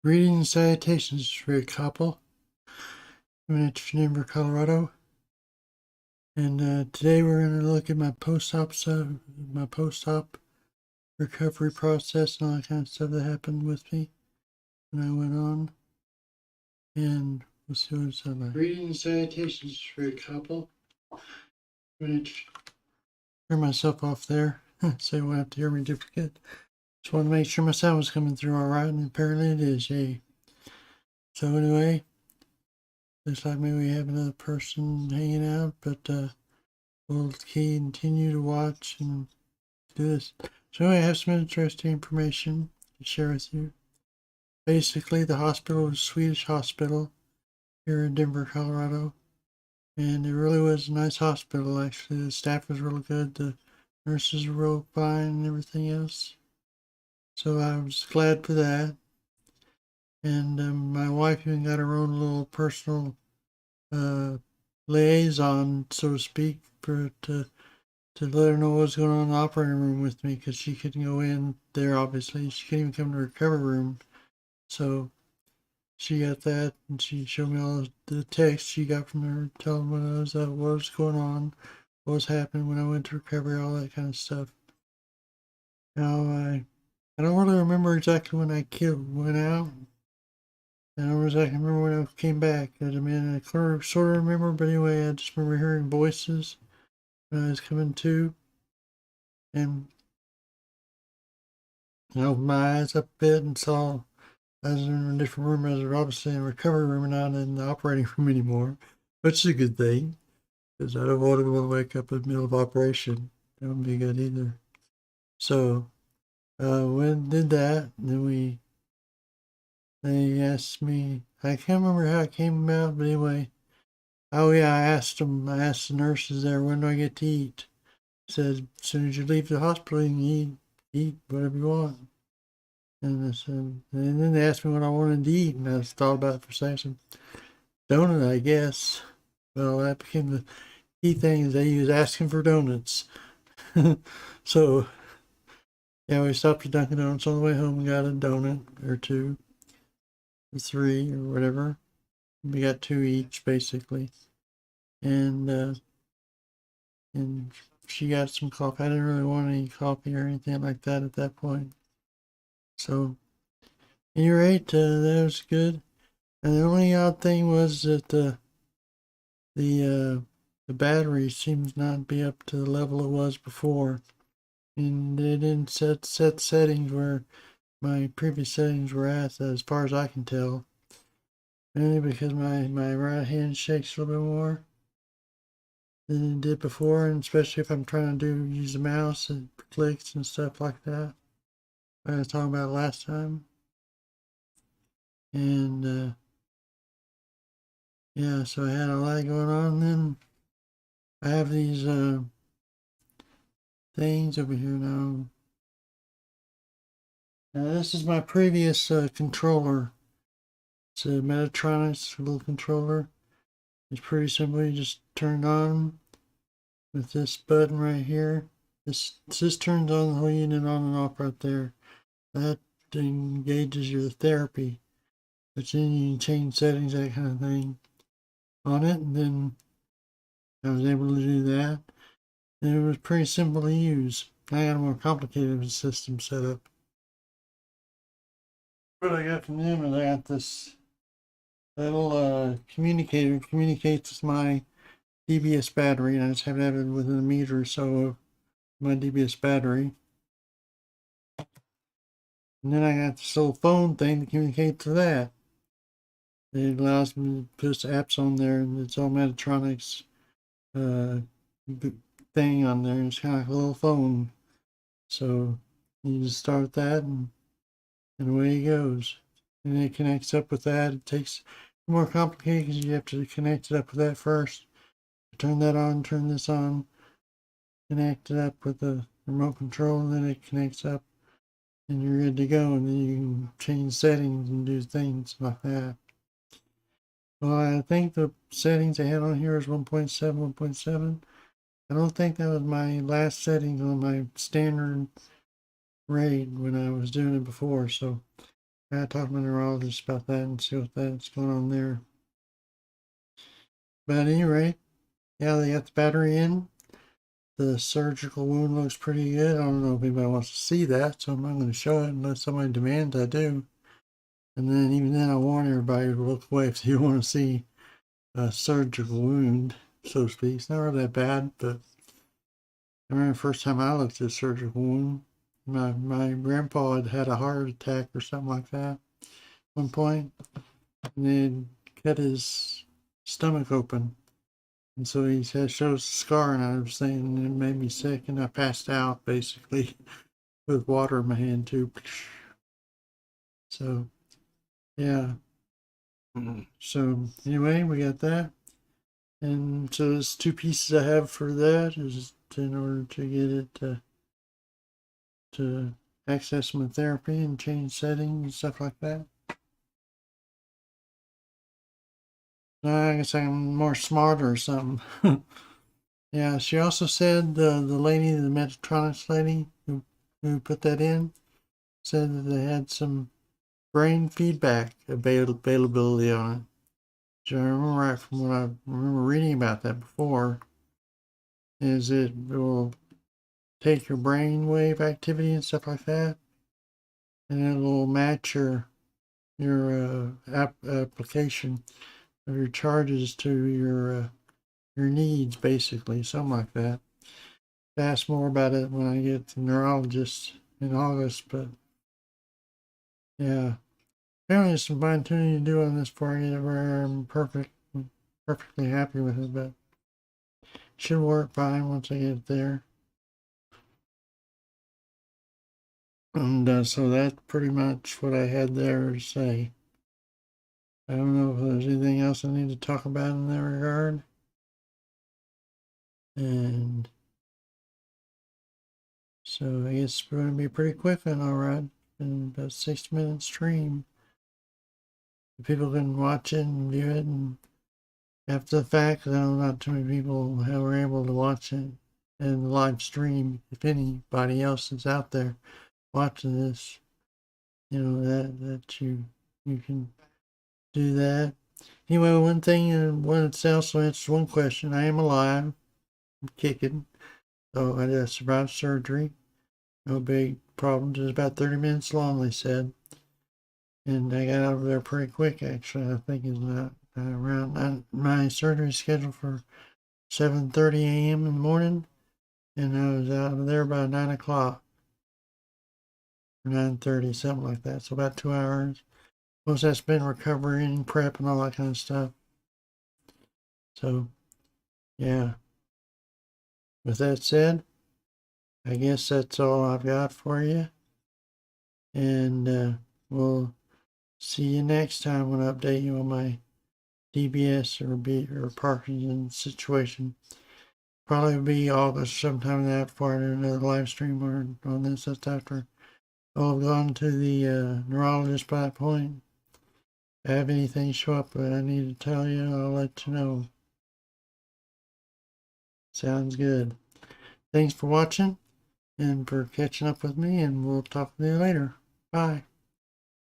Greetings and salutations, for Copple, coming at you from Denver, Colorado. And today we're going to look at my post-op recovery process and all that kind of stuff that happened with me when I went on. And we'll see what it's about. Greetings and salutations, for Copple. I'm going to turn myself off there, so you won't have to hear me duplicate. Just want to make sure my sound was coming through all right, and apparently it is. Yay. So anyway, looks like maybe we have another person hanging out, but we'll continue to watch and do this. So anyway, I have some interesting information to share with you. Basically, the hospital was a Swedish hospital here in Denver, Colorado. And it really was a nice hospital, actually. The staff was real good. The nurses were real fine and everything else. So I was glad for that. And my wife even got her own little personal liaison, so to speak, to let her know what was going on in the operating room with me, because she couldn't go in there, obviously. She couldn't even come to the recovery room. So she got that, and she showed me all the texts she got from her telling me what was going on, what was happening when I went to recovery, all that kind of stuff. Now, I don't really remember exactly when I went out. I don't exactly remember when I came back. I mean, I sort of remember, but anyway, I just remember hearing voices when I was coming to. And I opened my eyes up a bit and saw I was in a different room. I was obviously in the recovery room and not in the operating room anymore, which is a good thing, because I don't want to wake up in the middle of operation. That wouldn't be good either. So, when did that, then they asked me, I can't remember how it came about, but anyway, oh yeah, I asked the nurses there, when do I get to eat? Said, as soon as you leave the hospital, you can eat whatever you want. And I said, and then they asked me what I wanted to eat, and I thought about it for a second. Donut, I guess. Well, that became the key thing, is they was asking for donuts. So, yeah, we stopped at Dunkin' Donuts on the way home and got a donut or two, or three, or whatever. We got two each, basically. And she got some coffee. I didn't really want any coffee or anything like that at that point. So, at any rate, that was good. And the only odd thing was that the battery seems not to be up to the level it was before, and they didn't set settings where my previous settings were at, as far as I can tell. Mainly because my right hand shakes a little bit more than it did before, and especially if I'm trying to use the mouse and clicks and stuff like that. I was talking about last time. And yeah, so I had a lot going on. And then I have these things over here now. Now this is my previous controller. It's a Metatronics little controller. It's pretty simple. You just turn it on with this button right here. This turns on the whole unit on and off right there. That engages your therapy. But then you can change settings, that kind of thing, on it. And then I was able to do that. And it was pretty simple to use. I got a more complicated system set up. What I got from them is I got this little communicator. Communicates with my DBS battery, and I just have to have it within a meter or so of my DBS battery. And then I got this little phone thing to communicate to that. It allows me to put apps on there, and it's all Metatronics thing on there. It's kind of like a little phone. So you just start that, and away it goes. And it connects up with that. It takes more complicated because you have to connect it up with that first. Turn that on, turn this on, connect it up with the remote control, and then it connects up, and you're good to go. And then you can change settings and do things like that. Well, I think the settings I had on here is 1.7, 1.7. I don't think that was my last setting on my standard RAID when I was doing it before. So I talk to my neurologist about that and see what's going on there. But anyway, yeah, they got the battery in. The surgical wound looks pretty good. I don't know if anybody wants to see that, so I'm not going to show it unless somebody demands I do. And then even then, I warn everybody to look away if you want to see a surgical wound, so to speak. It's not really that bad, but I remember the first time I looked at a surgical wound, my grandpa had a heart attack or something like that at one point, and they'd cut his stomach open. And so he said, shows a scar, and I was saying it made me sick, and I passed out basically with water in my hand too. So, yeah. So anyway, we got that. And so there's two pieces I have for that is in order to get it to access my therapy and change settings and stuff like that. I guess I'm more smarter or something. Yeah, she also said the lady, the Medtronics lady who put that in, said that they had some brain feedback availability on it. So I remember right from what I remember reading about that before, is it will take your brainwave activity and stuff like that, and it will match your application of your charges to your needs, basically, something like that. Ask more about it when I get to the neurologist in August, but yeah, apparently there's some fine tuning to do on this before I get it where I'm perfectly happy with it, but it should work fine once I get it there. And so that's pretty much what I had there to say. I don't know if there's anything else I need to talk about in that regard. And so I guess it's going to be a pretty quick one, all right. In about 6 minute stream. People can watch it and view it, and after the fact, I know not too many people were able to watch it in the live stream. If anybody else is out there watching this, you know that you can do that. Anyway, one thing, and one it also answers one question. I am alive, I'm kicking, so I just survived surgery. No big problems. It was about 30 minutes long, they said. And I got over there pretty quick, actually. I think it's not around my surgery scheduled for 7:30 a.m. in the morning, and I was out of there by 9 o'clock, or 9:30, something like that. So about 2 hours. Most that's been recovery and prep and all that kind of stuff. So, yeah. With that said, I guess that's all I've got for you. And we'll see you next time when I update you on my DBS or Parkinson situation. Probably be August sometime that before I do another live stream on this. That's after I'll have gone to the neurologist by that point. If I have anything show up that I need to tell you, I'll let you know. Sounds good. Thanks for watching and for catching up with me, and we'll talk to you later. Bye.